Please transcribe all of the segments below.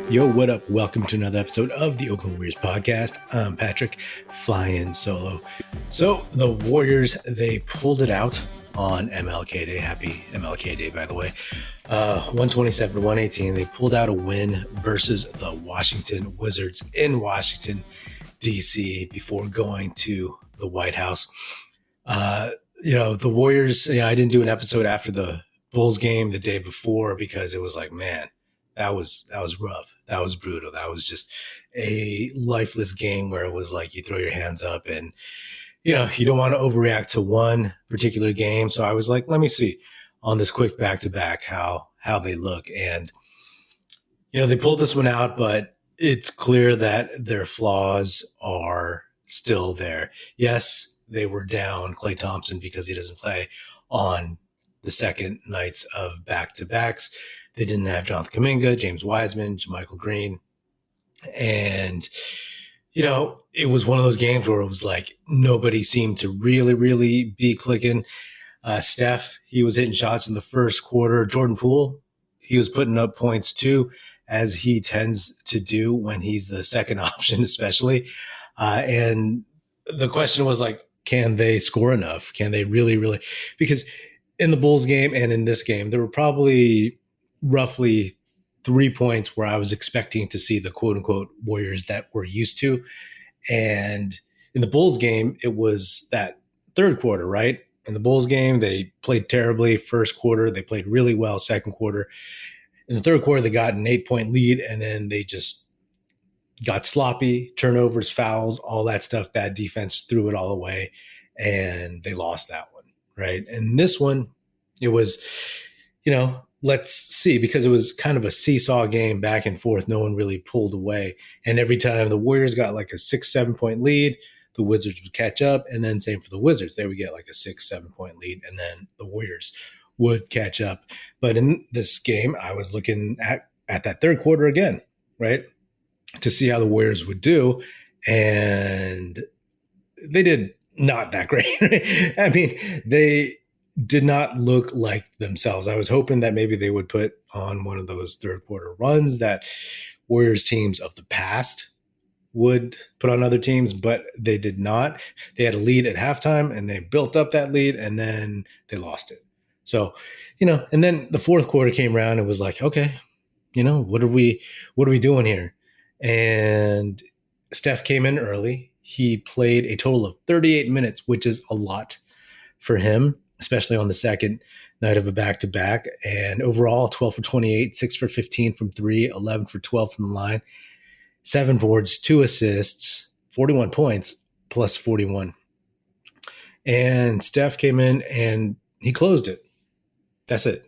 Yo, what up? Welcome to another episode of the Oakland Warriors podcast. I'm Patrick, flying solo. So the Warriors, they pulled it out on MLK Day. Happy MLK Day, by the way. 127-118. They pulled out a win versus the Washington Wizards in Washington, D.C. before going to the White House. The Warriors, I didn't do an episode after the Bulls game the day before because it was like, man, that was rough. That was brutal. That was just a lifeless game where it was like you throw your hands up and, you don't want to overreact to one particular game. So I was like, let me see on this quick back-to-back how they look. And, they pulled this one out, but it's clear that their flaws are still there. Yes, they were down Klay Thompson because he doesn't play on the second nights of back-to-backs. They didn't have Jonathan Kuminga, James Wiseman, JaMychal Green. And, it was one of those games where it was like nobody seemed to really, really be clicking. Steph, he was hitting shots in the first quarter. Jordan Poole, he was putting up points too, as he tends to do when he's the second option, especially. And the question was like, can they score enough? Can they really, really? Because in the Bulls game and in this game, there were probably roughly 3 points where I was expecting to see the quote unquote Warriors that we're used to. And in the Bulls game, it was that third quarter, right? In the Bulls game, they played terribly first quarter. They played really well second quarter. In the third quarter, they got an 8-point lead, and then they just got sloppy, turnovers, fouls, all that stuff, bad defense, threw it all away, and they lost that one, right? And this one, it was, let's see, because it was kind of a seesaw game back and forth. No one really pulled away. And every time the Warriors got like a 6-7 point lead, the Wizards would catch up. And then same for the Wizards. They would get like a 6-7 point lead, and then the Warriors would catch up. But in this game, I was looking at that third quarter again, right, to see how the Warriors would do. And they did not that great. I mean, they did not look like themselves. I was hoping that maybe they would put on one of those third quarter runs that Warriors teams of the past would put on other teams, but they did not. They had a lead at halftime and they built up that lead and then they lost it. So, and then the fourth quarter came around and it was like, okay, what are we doing here? And Steph came in early. He played a total of 38 minutes, which is a lot for him, especially on the second night of a back-to-back. And overall, 12 for 28, 6 for 15 from 3, 11 for 12 from the line, 7 boards, 2 assists, 41 points, plus 41. And Steph came in and he closed it. That's it.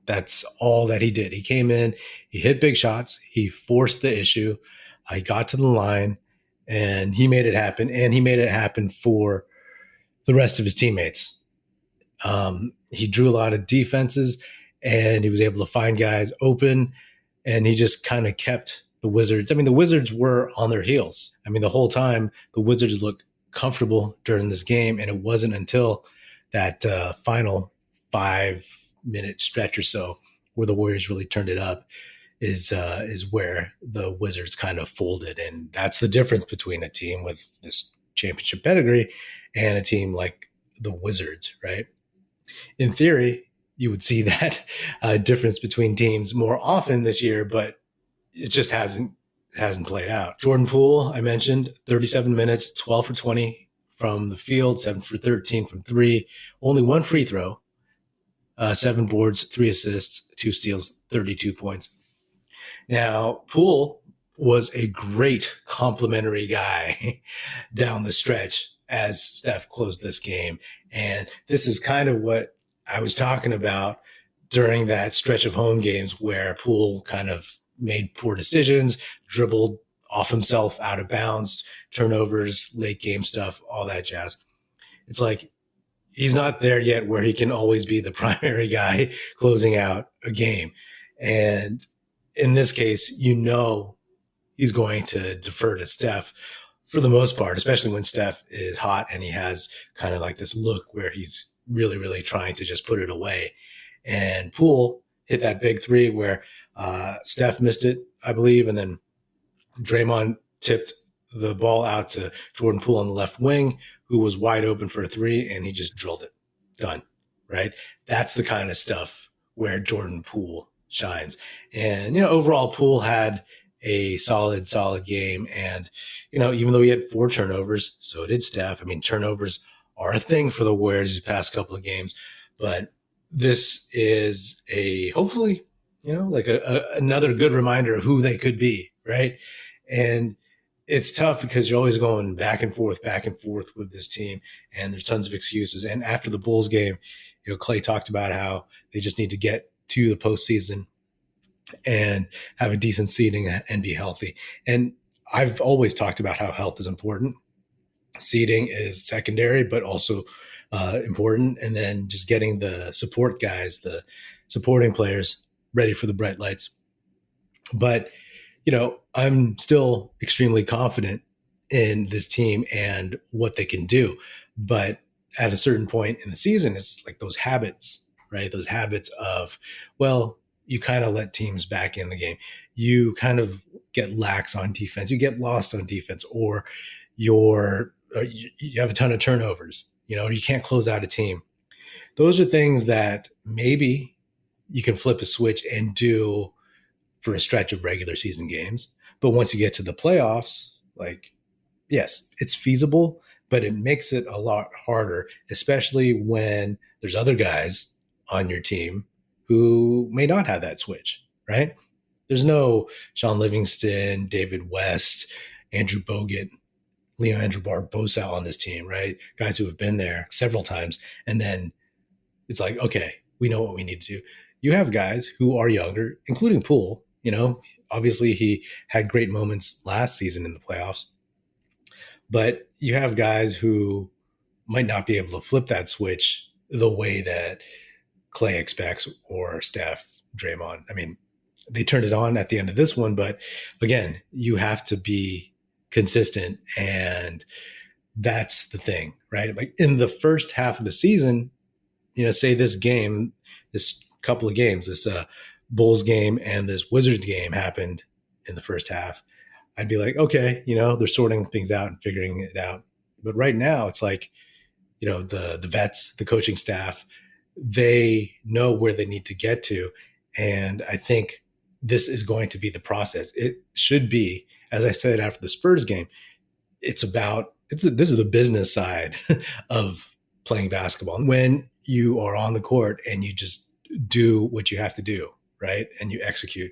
That's all that he did. He came in, he hit big shots, he forced the issue, he got to the line, and he made it happen. And he made it happen for the rest of his teammates. He drew a lot of defenses, and he was able to find guys open, and he just kind of kept the Wizards. I mean, the Wizards were on their heels. I mean, the whole time, the Wizards looked comfortable during this game, and it wasn't until that final 5-minute stretch or so where the Warriors really turned it up is where the Wizards kind of folded. And that's the difference between a team with this championship pedigree and a team like the Wizards, right? In theory, you would see that difference between teams more often this year, but it just hasn't played out. Jordan Poole, I mentioned, 37 minutes, 12 for 20 from the field, 7 for 13 from 3, only 1 free throw, 7 boards, 3 assists, 2 steals, 32 points. Now, Poole was a great complimentary guy down the stretch as Steph closed this game. And this is kind of what I was talking about during that stretch of home games where Poole kind of made poor decisions, dribbled off himself out of bounds, turnovers, late game stuff, all that jazz. It's like he's not there yet where he can always be the primary guy closing out a game. And in this case, he's going to defer to Steph for the most part, especially when Steph is hot and he has kind of like this look where he's really, really trying to just put it away. And Poole hit that big three where Steph missed it I believe, and then Draymond tipped the ball out to Jordan Poole on the left wing, who was wide open for a three, and he just drilled it. Done. Right? That's the kind of stuff where Jordan Poole shines. And, overall, Poole had a solid game. And, even though he had 4 turnovers, so did Steph. I mean, turnovers are a thing for the Warriors these past couple of games. But this is hopefully, like another good reminder of who they could be, right? And it's tough because you're always going back and forth with this team, and there's tons of excuses. And after the Bulls game, Clay talked about how they just need to get to the postseason and have a decent seeding and be healthy. And I've always talked about how health is important. Seeding is secondary, but also important. And then just getting the support guys, the supporting players ready for the bright lights. But I'm still extremely confident in this team and what they can do. But at a certain point in the season, it's like those habits, right? Those habits of, well, you kind of let teams back in the game. You kind of get lax on defense. You get lost on defense, or you have a ton of turnovers. You can't close out a team. Those are things that maybe you can flip a switch and do for a stretch of regular season games. But once you get to the playoffs, like, yes, it's feasible, but it makes it a lot harder, especially when there's other guys on your team who may not have that switch, right? There's no Sean Livingston, David West, Andrew Bogut, Andrew Barbosa on this team, right? Guys who have been there several times. And then it's like, okay, we know what we need to do. You have guys who are younger, including Poole. Obviously he had great moments last season in the playoffs, but you have guys who might not be able to flip that switch the way that Clay expects, or Steph, Draymond. I mean, they turned it on at the end of this one, but again, you have to be consistent, and that's the thing, right? Like in the first half of the season, say this couple of games, this Bulls game and this Wizards game happened in the first half, I'd be like, okay, they're sorting things out and figuring it out. But right now it's like, the vets, the coaching staff, they know where they need to get to. And I think this is going to be the process. It should be, as I said after the Spurs game, this is the business side of playing basketball. When you are on the court and you just do what you have to do, right? And you execute.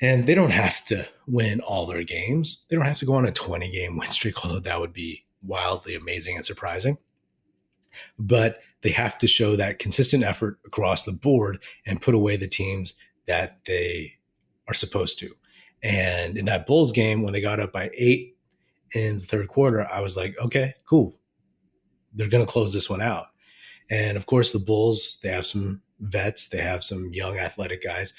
And they don't have to win all their games. They don't have to go on a 20-game win streak, although that would be wildly amazing and surprising. But they have to show that consistent effort across the board and put away the teams that they are supposed to. And in that Bulls game, when they got up by 8 in the third quarter, I was like, okay, cool. They're going to close this one out. And of course, the Bulls, they have some vets, they have some young athletic guys,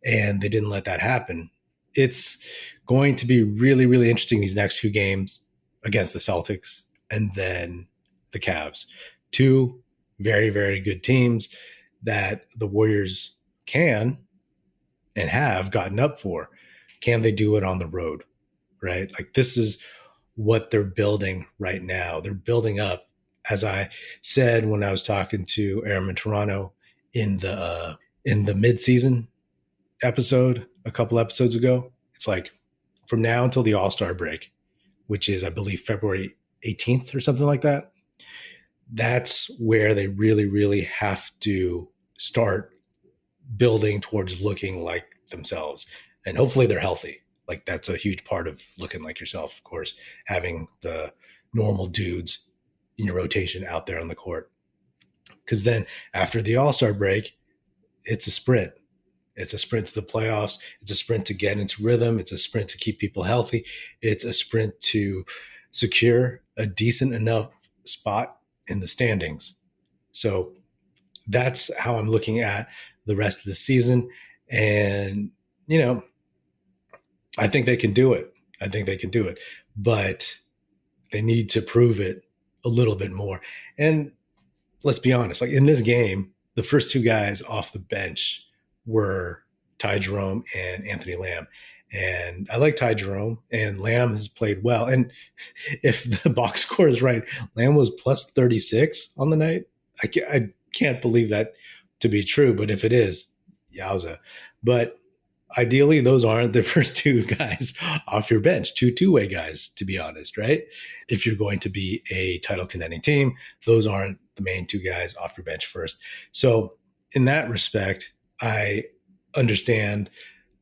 and they didn't let that happen. It's going to be really, really interesting these next 2 games against the Celtics and then the Cavs. 2 very, very good teams that the Warriors can and have gotten up for. Can they do it on the road, right? Like, this is what they're building right now. They're building up, as I said when I was talking to Aram in Toronto in the midseason episode a couple episodes ago. It's like from now until the All-Star break, which is, I believe, February 18th or something like that. That's where they really, really have to start building towards looking like themselves. And hopefully they're healthy. Like, that's a huge part of looking like yourself, of course, having the normal dudes in your rotation out there on the court. Because then after the All-Star break, it's a sprint. It's a sprint to the playoffs. It's a sprint to get into rhythm. It's a sprint to keep people healthy. It's a sprint to secure a decent enough spot in the standings. So that's how I'm looking at the rest of the season. And, I think they can do it. But they need to prove it a little bit more. And let's be honest, like in this game, the first 2 guys off the bench were Ty Jerome and Anthony Lamb. And I like Ty Jerome, and Lamb has played well. And if the box score is right, Lamb was plus 36 on the night. I can't believe that to be true, but if it is, yowza. But ideally, those aren't the first two guys off your bench, two-way guys, to be honest, right? If you're going to be a title contending team, those aren't the main two guys off your bench first. So, in that respect, I understand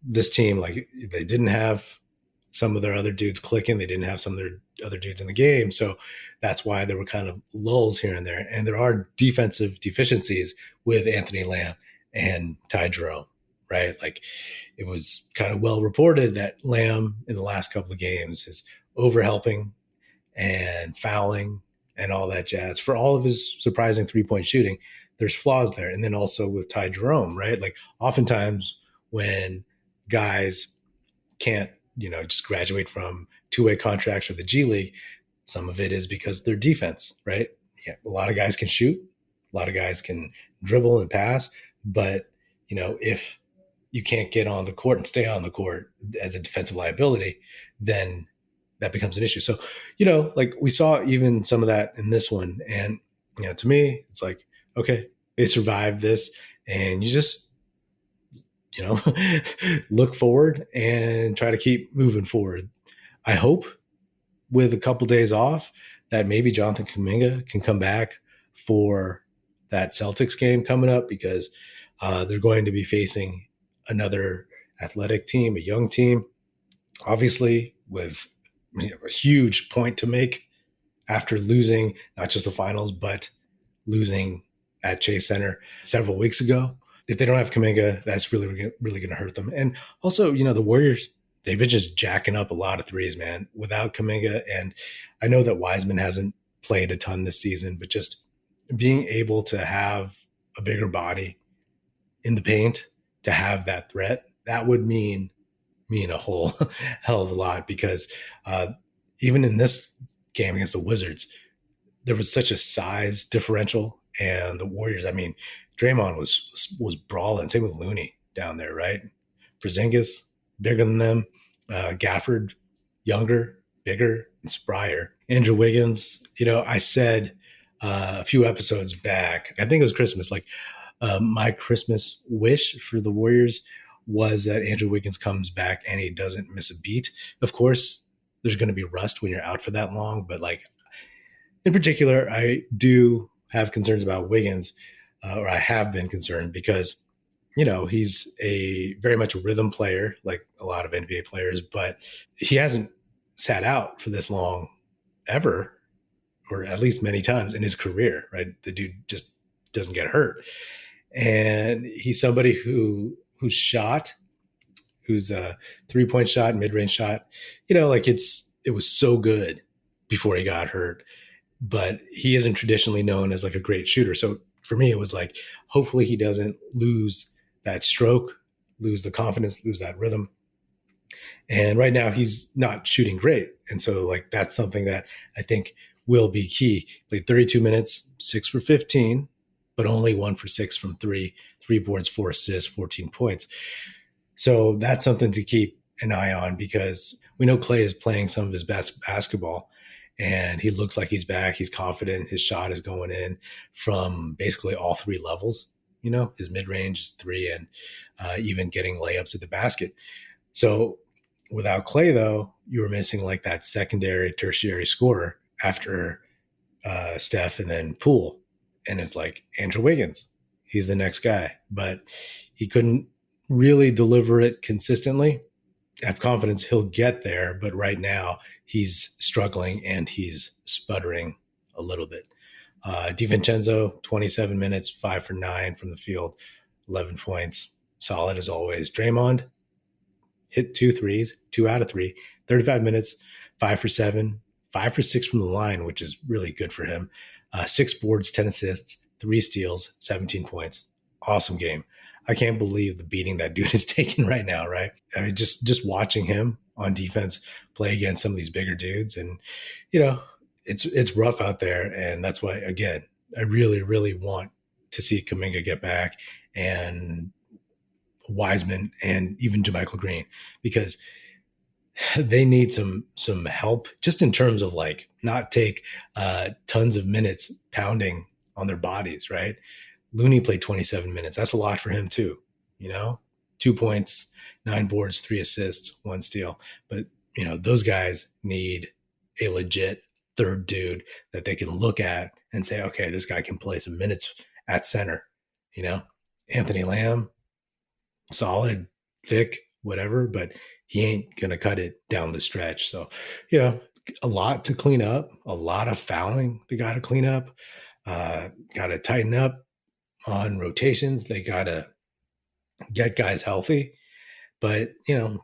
this team. Like, they didn't have some of their other dudes clicking, they didn't have some of their other dudes in the game. So, that's why there were kind of lulls here and there. And there are defensive deficiencies with Anthony Lamb and Ty Jerome, right? Like, it was kind of well reported that Lamb in the last couple of games is overhelping and fouling and all that jazz. For all of his surprising 3-point shooting, there's flaws there. And then also with Ty Jerome, right? Like, oftentimes when guys can't, just graduate from two-way contracts or the G League, some of it is because their defense, right? Yeah, a lot of guys can shoot, a lot of guys can dribble and pass, but if you can't get on the court and stay on the court as a defensive liability, then that becomes an issue. So, like, we saw even some of that in this one. And, to me, it's like, okay, they survived this, and you just, look forward and try to keep moving forward. I hope with a couple days off that maybe Jonathan Kuminga can come back for that Celtics game coming up, because they're going to be facing another athletic team, a young team, obviously with a huge point to make after losing not just the finals, but losing at Chase Center several weeks ago. If they don't have Kuminga, that's really, really going to hurt them. And also, the Warriors, they've been just jacking up a lot of threes, man, without Kuminga. And I know that Wiseman hasn't played a ton this season, but just being able to have a bigger body in the paint, to have that threat, that would mean a whole hell of a lot, because even in this game against the Wizards, there was such a size differential, and the Warriors, I mean, Draymond was brawling. Same with Looney down there, right? Porzingis, bigger than them. Gafford, younger, bigger, and sprier. Andrew Wiggins, I said a few episodes back, I think it was Christmas, like, my Christmas wish for the Warriors was that Andrew Wiggins comes back and he doesn't miss a beat. Of course, there's going to be rust when you're out for that long, but, like, in particular, I do have concerns about Wiggins, or I have been concerned, because, he's a very much a rhythm player, like a lot of NBA players, but he hasn't sat out for this long ever, or at least many times in his career, right? The dude just doesn't get hurt. And he's somebody who's a 3-point shot, mid-range shot, like, it was so good before he got hurt, but he isn't traditionally known as like a great shooter. So for me, it was like, hopefully he doesn't lose that stroke, lose the confidence, lose that rhythm. And right now he's not shooting great. And so, like, that's something that I think will be key. Played 32 minutes, 6 for 15, but only 1 for 6 from 3 boards, 4 assists, 14 points. So that's something to keep an eye on, because we know Klay is playing some of his best basketball, and he looks like he's back. He's confident. His shot is going in from basically all three levels. His mid-range is 3, and even getting layups at the basket. So without Klay, though, you were missing like that secondary, tertiary scorer after Steph and then Poole. And it's like Andrew Wiggins. He's the next guy. But he couldn't really deliver it consistently. I have confidence he'll get there, but right now he's struggling and he's sputtering a little bit. DiVincenzo, 27 minutes, 5 for 9 from the field, 11 points, solid as always. Draymond hit 2 threes, 2 out of 3, 35 minutes, 5 for 7, 5 for 6 from the line, which is really good for him. 6 boards, 10 assists, 3 steals, 17 points. Awesome game. I can't believe the beating that dude is taking right now, right? I mean, just watching him on defense play against some of these bigger dudes, and it's rough out there, and that's why, again, I really, really want to see Kuminga get back, and Wiseman and even JaMychal Green, because they need some help just in terms of like not take tons of minutes pounding on their bodies, right? Looney played 27 minutes. That's a lot for him too, you know? 2 points, 9 boards, 3 assists, 1 steal. But, those guys need a legit third dude that they can look at and say, okay, this guy can play some minutes at center, you know? Anthony Lamb, solid, thick, whatever, but he ain't going to cut it down the stretch. So, a lot to clean up, a lot of fouling they got to clean up, got to tighten up on rotations. They got to get guys healthy. But,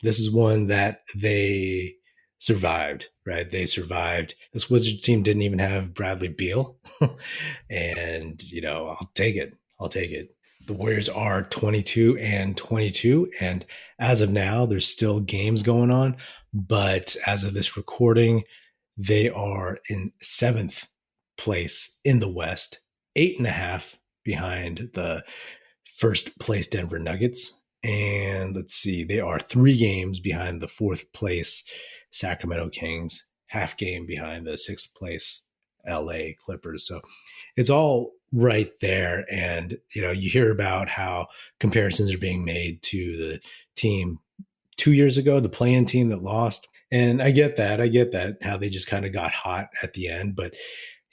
this is one that they survived, right? They survived. This Wizards team didn't even have Bradley Beal. And, I'll take it. I'll take it. The Warriors are 22-22. And as of now, there's still games going on. But as of this recording, they are in 7th place in the West, 8.5 behind the first place Denver Nuggets. And let's see, they are 3 games behind the 4th place Sacramento Kings, half game behind the 6th place LA Clippers. So it's all right there. And, you hear about how comparisons are being made to the team 2 years ago, the play-in team that lost. And I get that, how they just kind of got hot at the end. But,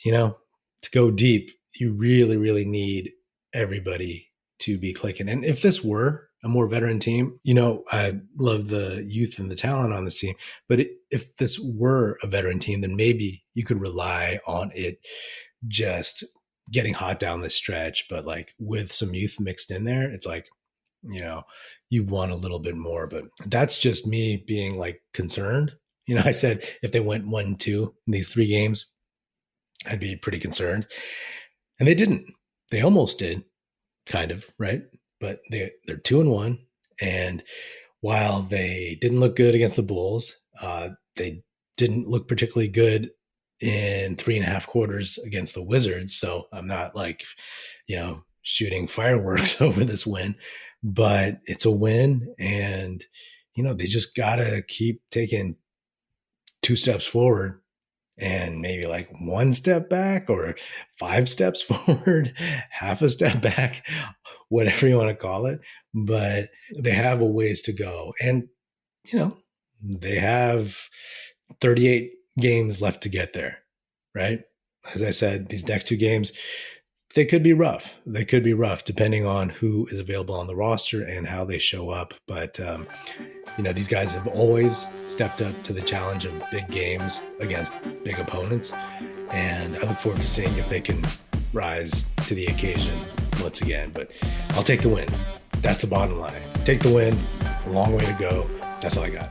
to go deep, you really, really need everybody to be clicking. And if this were a more veteran team, I love the youth and the talent on this team. But if this were a veteran team, then maybe you could rely on it just getting hot down the stretch. But like with some youth mixed in there, it's like, you want a little bit more. But that's just me being like concerned. I said if they went 1-2 in these 3 games, I'd be pretty concerned. And they didn't. They almost did, kind of, right? But they're 2-1. And while they didn't look good against the Bulls, they didn't look particularly good in 3.5 quarters against the Wizards. So I'm not like, shooting fireworks over this win, but it's a win. And, they just got to keep taking 2 steps forward and maybe like 1 step back, or 5 steps forward, half a step back, whatever you want to call it. But they have a ways to go. And, they have 38 games left to get there, right? As I said, these next 2 games, they could be rough. They could be rough depending on who is available on the roster and how they show up. But, these guys have always stepped up to the challenge of big games against big opponents. And I look forward to seeing if they can rise to the occasion once again. But I'll take the win. That's the bottom line. Take the win. A long way to go. That's all I got.